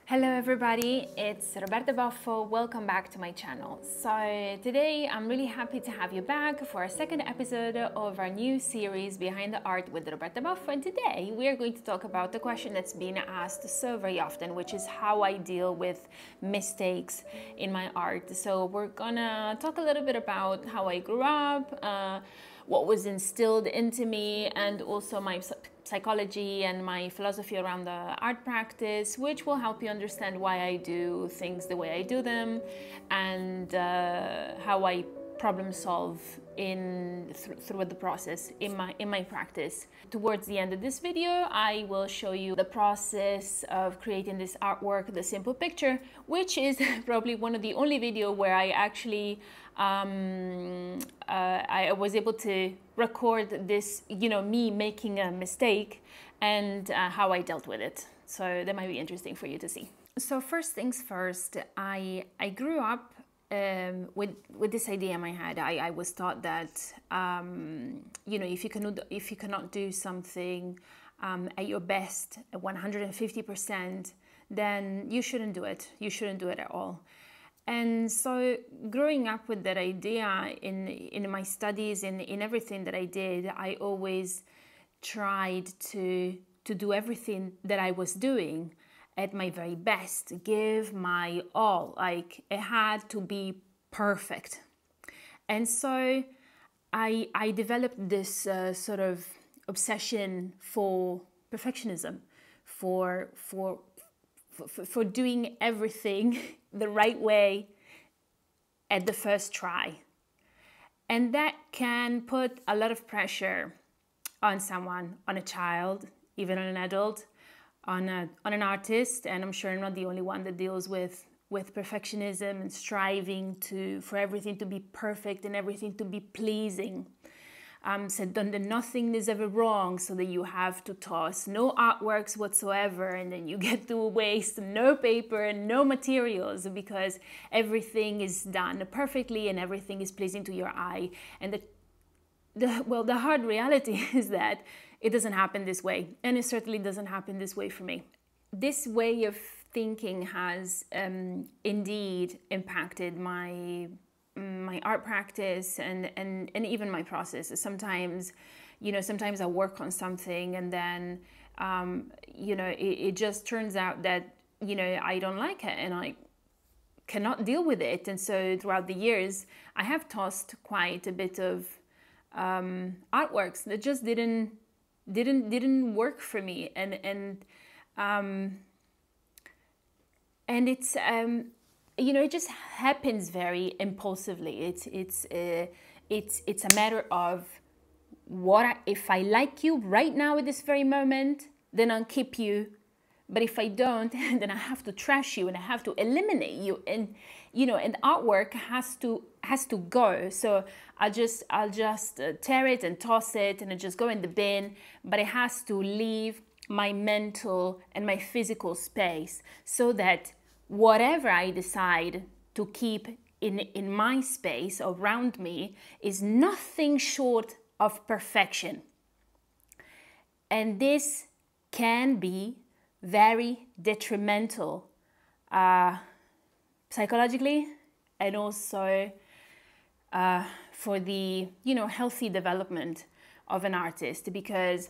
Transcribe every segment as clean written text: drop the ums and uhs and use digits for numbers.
Hello everybody, it's Roberta Boffo. Welcome back to my channel. So today I'm really happy to have you back for our second episode of our new series Behind the Art with Roberta Boffo. And today we are going to talk about the question that's been asked so very often, which is how I deal with mistakes in my art. So we're gonna talk a little bit about how I grew up, what was instilled into me, and also my psychology and my philosophy around the art practice, which will help you understand why I do things the way I do them, and how I problem solve through the process in my practice. Towards the end of this video, I will show you the process of creating this artwork, the simple picture, which is probably one of the only video where I actually I was able to record this, me making a mistake and how I dealt with it. So that might be interesting for you to see. So first things first, I grew up with this idea in my head. I was taught that if you cannot do something at your best, at 150%, then you shouldn't do it. You shouldn't do it at all. And so growing up with that idea in my studies, in everything that I did, I always tried to do everything that I was doing at my very best, give my all. Like, it had to be perfect. And so I developed this sort of obsession for perfectionism, for doing everything the right way at the first try. And that can put a lot of pressure on someone, on a child, even on an adult, on an artist. And I'm sure I'm not the only one that deals with perfectionism and striving for everything to be perfect and everything to be pleasing. Said that nothing is ever wrong, so that you have to toss no artworks whatsoever, and then you get to waste no paper and no materials because everything is done perfectly and everything is pleasing to your eye. And the hard reality is that it doesn't happen this way, and it certainly doesn't happen this way for me. This way of thinking has indeed impacted my art practice and even my process. Sometimes I work on something and then it just turns out that I don't like it and I cannot deal with it. And so throughout the years I have tossed quite a bit of artworks that just didn't work for me, and it's it just happens very impulsively. It's a matter of if I like you right now at this very moment, then I'll keep you. But if I don't, then I have to trash you and I have to eliminate you. And and artwork has to go. So I'll just tear it and toss it and it just go in the bin. But it has to leave my mental and my physical space so that whatever I decide to keep in my space around me is nothing short of perfection. And this can be very detrimental psychologically, and also for the healthy development of an artist, because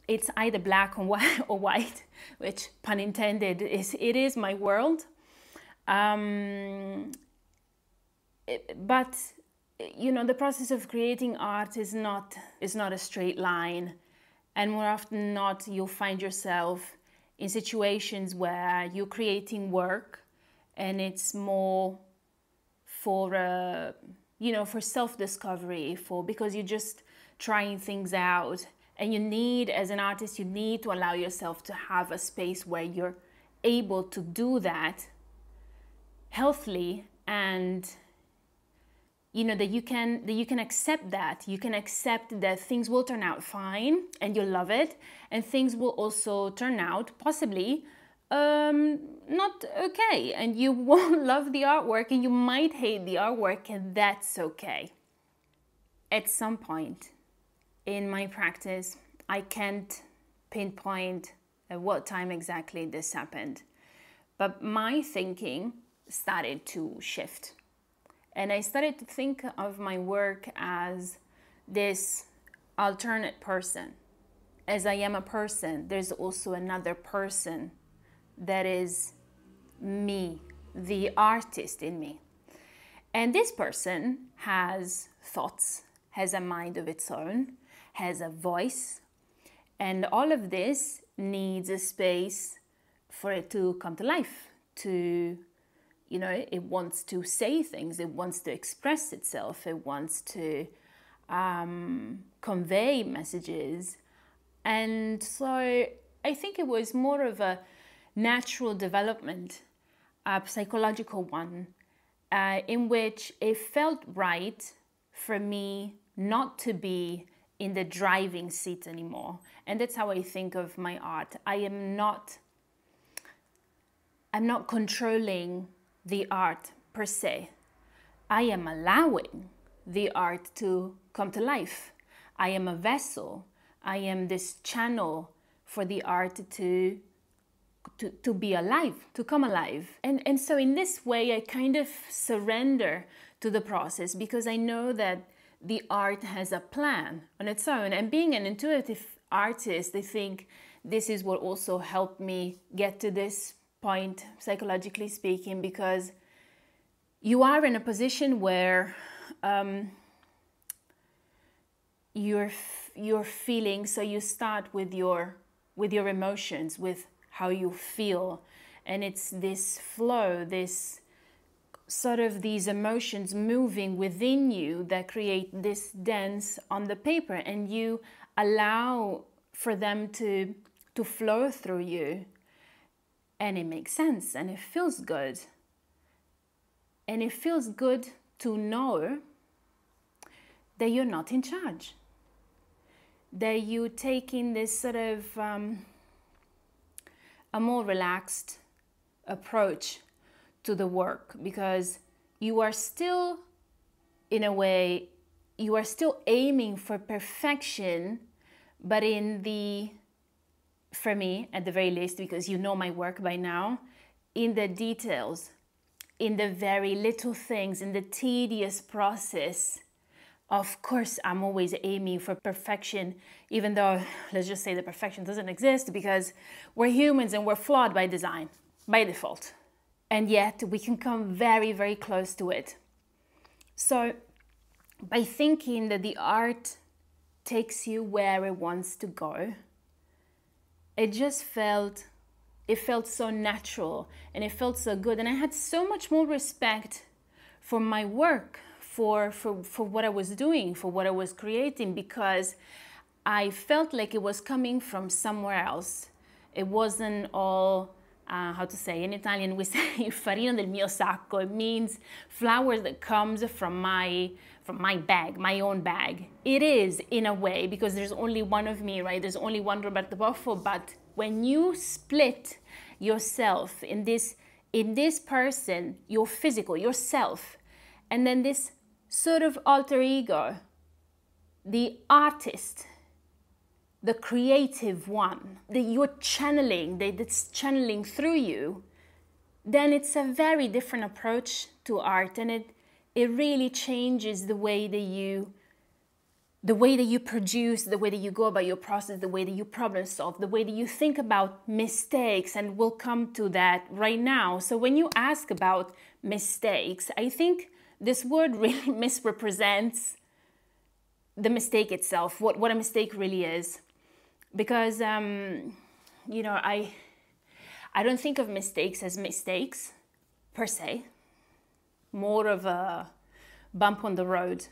it's either black or white, which, pun intended, it is my world. But the process of creating art is not a straight line, and more often than not you'll find yourself in situations where you're creating work and it's more for for self-discovery, because you're just trying things out, and as an artist you need to allow yourself to have a space where you're able to do that healthily, and that you can accept that. You can accept that things will turn out fine and you'll love it, and things will also turn out possibly not okay, and you won't love the artwork and you might hate the artwork, and that's okay. At some point in my practice, I can't pinpoint at what time exactly this happened, But my thinking started to shift. And I started to think of my work as this alternate person. As I am a person, there's also another person that is me, the artist in me. And this person has thoughts, has a mind of its own, has a voice, and all of this needs a space for it to come to life, to, it wants to say things, it wants to express itself, it wants to convey messages. And so I think it was more of a natural development, a psychological one, in which it felt right for me not to be in the driving seat anymore. And that's how I think of my art. I'm not controlling the art per se. I am allowing the art to come to life. I am a vessel. I am this channel for the art to be alive, to come alive. And so in this way, I kind of surrender to the process because I know that the art has a plan on its own. And being an intuitive artist, I think this is what also helped me get to this point, psychologically speaking, because you are in a position where you're feeling, so you start with your emotions, with how you feel, and it's this flow, this sort of these emotions moving within you that create this dance on the paper, and you allow for them to flow through you, and it makes sense and it feels good. And it feels good to know that you're not in charge, that you're taking this sort of a more relaxed approach to the work, because you are still, in a way, you are still aiming for perfection, but for me, at the very least, because you know my work by now, in the details, in the very little things, in the tedious process. Of course, I'm always aiming for perfection, even though, let's just say that perfection doesn't exist, because we're humans and we're flawed by design, by default. And yet we can come very, very close to it. So by thinking that the art takes you where it wants to go, it felt so natural and it felt so good. And I had so much more respect for my work, for what I was doing, for what I was creating, because I felt like it was coming from somewhere else. It wasn't all, how to say, in Italian we say farina del mio sacco. It means flour that comes from my bag, my own bag. It is, in a way, because there's only one of me, right? There's only one Roberta Boffo, but when you split yourself in this person, your physical, yourself, and then this sort of alter ego, the artist, the creative one, that you're channeling, that's channeling through you, then it's a very different approach to art, and it really changes the way that you produce, the way that you go about your process, the way that you problem solve, the way that you think about mistakes, and we'll come to that right now. So when you ask about mistakes, I think this word really misrepresents the mistake itself, what a mistake really is. Because, I don't think of mistakes as mistakes, per se. More of a bump on the road.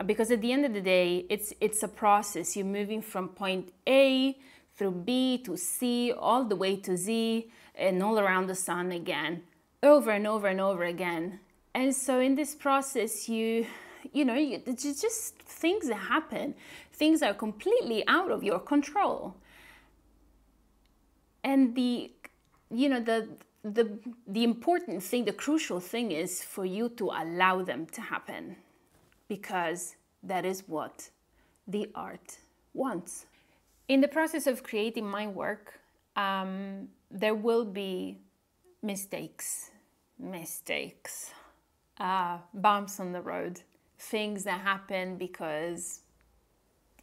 Because at the end of the day, it's a process. You're moving from point A through B to C, all the way to Z, and all around the sun again, over and over and over again. And so in this process, it's just things that happen. Things are completely out of your control. And the important thing, the crucial thing is for you to allow them to happen, because that is what the art wants. In the process of creating my work, there will be mistakes, bumps on the road, things that happen because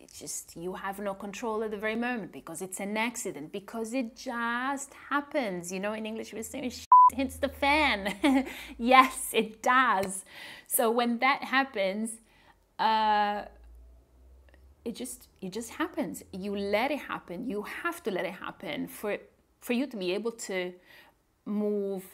it's just you have no control at the very moment, because it's an accident, because it just happens. You know, in English we say shit hits the fan. Yes, it does. So when that happens, it just happens. You let it happen. You have to let it happen for you to be able to move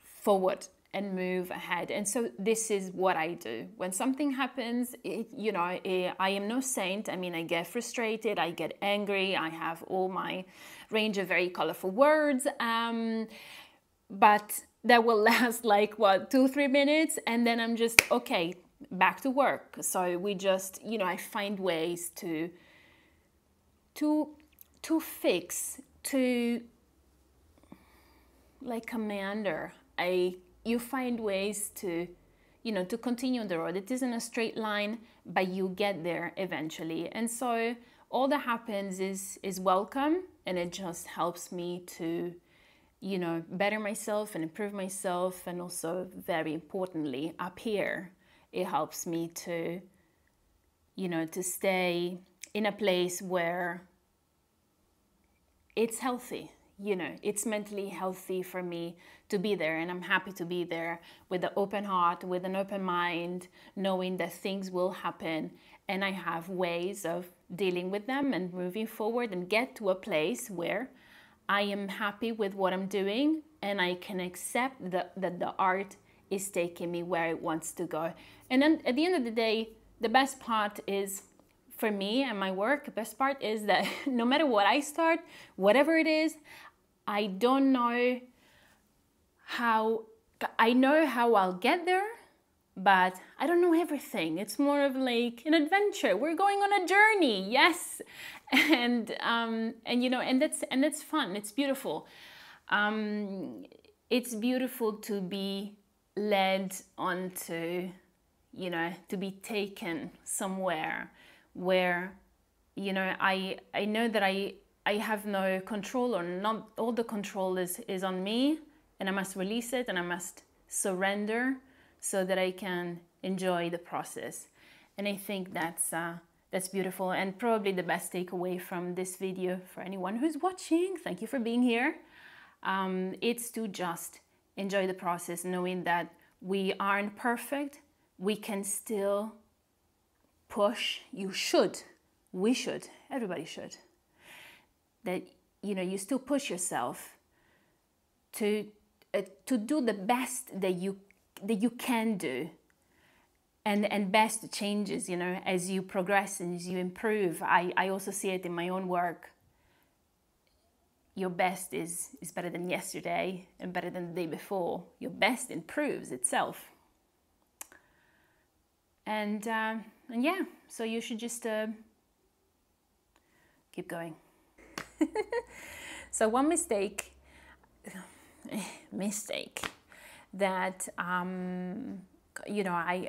forward and move ahead. And so this is what I do. When something happens, I am no saint. I mean, I get frustrated, I get angry, I have all my range of very colorful words, but that will last like, what, 2-3 minutes, and then I'm just, okay, back to work. So we just, I find ways to fix, to, like commander, you find ways to, to continue on the road. It isn't a straight line, but you get there eventually. And so all that happens is welcome, and it just helps me to, better myself and improve myself. And also, very importantly, up here, it helps me to, to stay in a place where it's healthy. It's mentally healthy for me to be there, and I'm happy to be there with an open heart, with an open mind, knowing that things will happen, and I have ways of dealing with them and moving forward and get to a place where I am happy with what I'm doing, and I can accept that the art is taking me where it wants to go. And then at the end of the day, the best part is, for me and my work, the best part is that no matter what I start, whatever it is, I don't know how, I know how I'll get there, but I don't know everything. It's more of like an adventure. We're going on a journey, yes, and that's fun. It's beautiful. It's beautiful to be led onto, to be taken somewhere where, I know that I have no control, or not all the control is on me, and I must release it, and I must surrender so that I can enjoy the process. And I think that's beautiful, and probably the best takeaway from this video for anyone who's watching. Thank you for being here. It's to just enjoy the process, knowing that we aren't perfect. We can still push. You should. We should. Everybody should. That you still push yourself to do the best that you can do, and best changes as you progress and as you improve. I also see it in my own work. Your best is better than yesterday and better than the day before. Your best improves itself. And yeah, so you should just keep going. So one mistake that I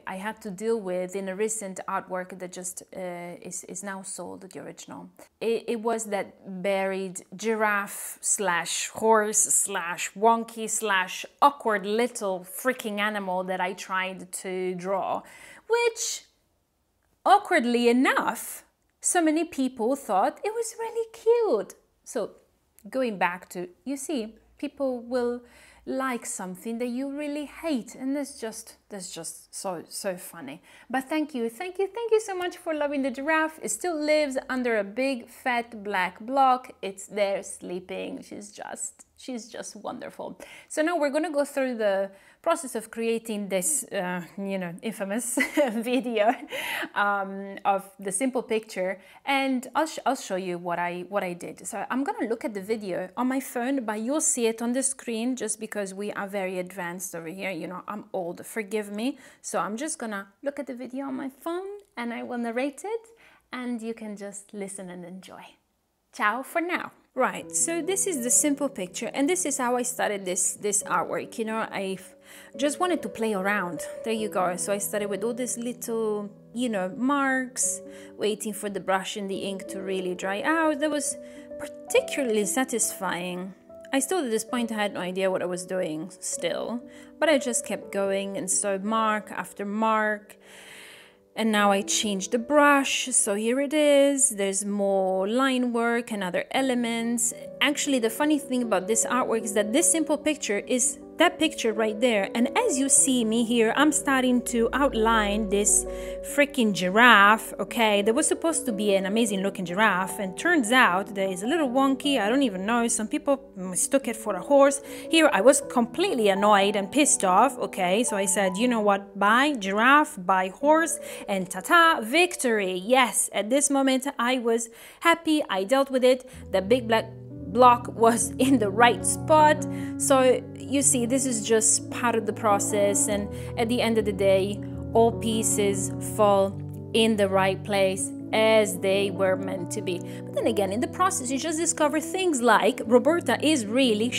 had to deal with in a recent artwork that just is now sold, the original. It was that buried giraffe / horse / wonky / awkward little freaking animal that I tried to draw, which, awkwardly enough, so many people thought it was really cute. So going back to, you see, people will like something that you really hate, and that's just so funny. But thank you so much for loving the giraffe. It still lives under a big fat black block. It's there sleeping. She's just wonderful. So now we're going to go through the process of creating this infamous video of the simple picture, and I'll show you what I did. So I'm gonna look at the video on my phone, but you'll see it on the screen just because we are very advanced over here. I'm old, forgive me. So I'm just gonna look at the video on my phone, and I will narrate it, and you can just listen and enjoy. Ciao for now. Right, so this is the simple picture, and this is how I started this artwork. I just wanted to play around. There you go. So I started with all these little, marks, waiting for the brush and the ink to really dry out. That was particularly satisfying I still at this point had no idea what I was doing still, but I just kept going and sewed mark after mark. And now I changed the brush, so here it is. There's more line work and other elements. Actually, the funny thing about this artwork is that this simple picture is that picture right there. And as you see me here, I'm starting to outline this freaking giraffe, okay? There was supposed to be an amazing looking giraffe, and turns out that it's a little wonky. I don't even know. Some people mistook it for a horse. Here, I was completely annoyed and pissed off, okay? So I said, you know what? Bye giraffe, bye horse, and ta-ta, victory. Yes, at this moment, I was happy. I dealt with it. The big black block was in the right spot. So you see, this is just part of the process, and at the end of the day, all pieces fall in the right place as they were meant to be. But then again, in the process, you just discover things like Roberta is really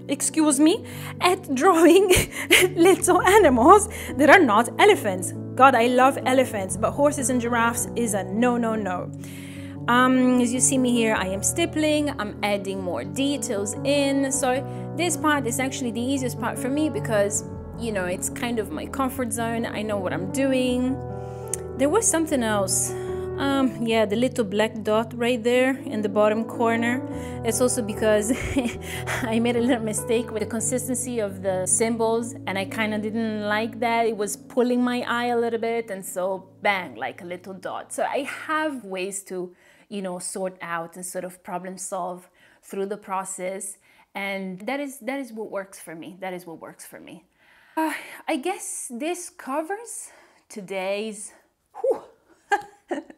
excuse me, at drawing little animals that are not elephants. God, I love elephants, but horses and giraffes is a no, no, no. As you see me here, I am stippling, I'm adding more details in. So this part is actually the easiest part for me because, you know, it's kind of my comfort zone. I know what I'm doing. There was something else. Yeah, the little black dot right there in the bottom corner. It's also because I made a little mistake with the consistency of the symbols, and I kind of didn't like that. It was pulling my eye a little bit, and so bang, like a little dot. So I have ways to, you know, sort out and sort of problem solve through the process, and that is what works for me. That is what works for me. I guess this covers today's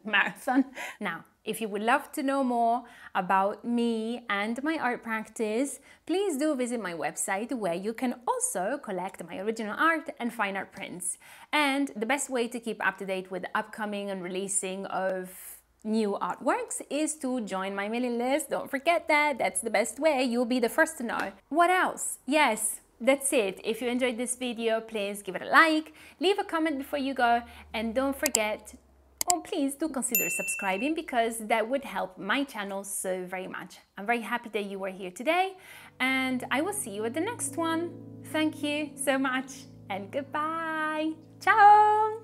marathon. Now, if you would love to know more about me and my art practice, please do visit my website, where you can also collect my original art and fine art prints. And the best way to keep up to date with the upcoming and releasing of new artworks is to join my mailing list. Don't forget that. That's the best way. You'll be the first to know. What else? Yes, that's it. If you enjoyed this video, please give it a like, leave a comment before you go, and don't forget, oh, please do consider subscribing, because that would help my channel so very much. I'm very happy that you were here today, and I will see you at the next one. Thank you so much, and goodbye. Ciao!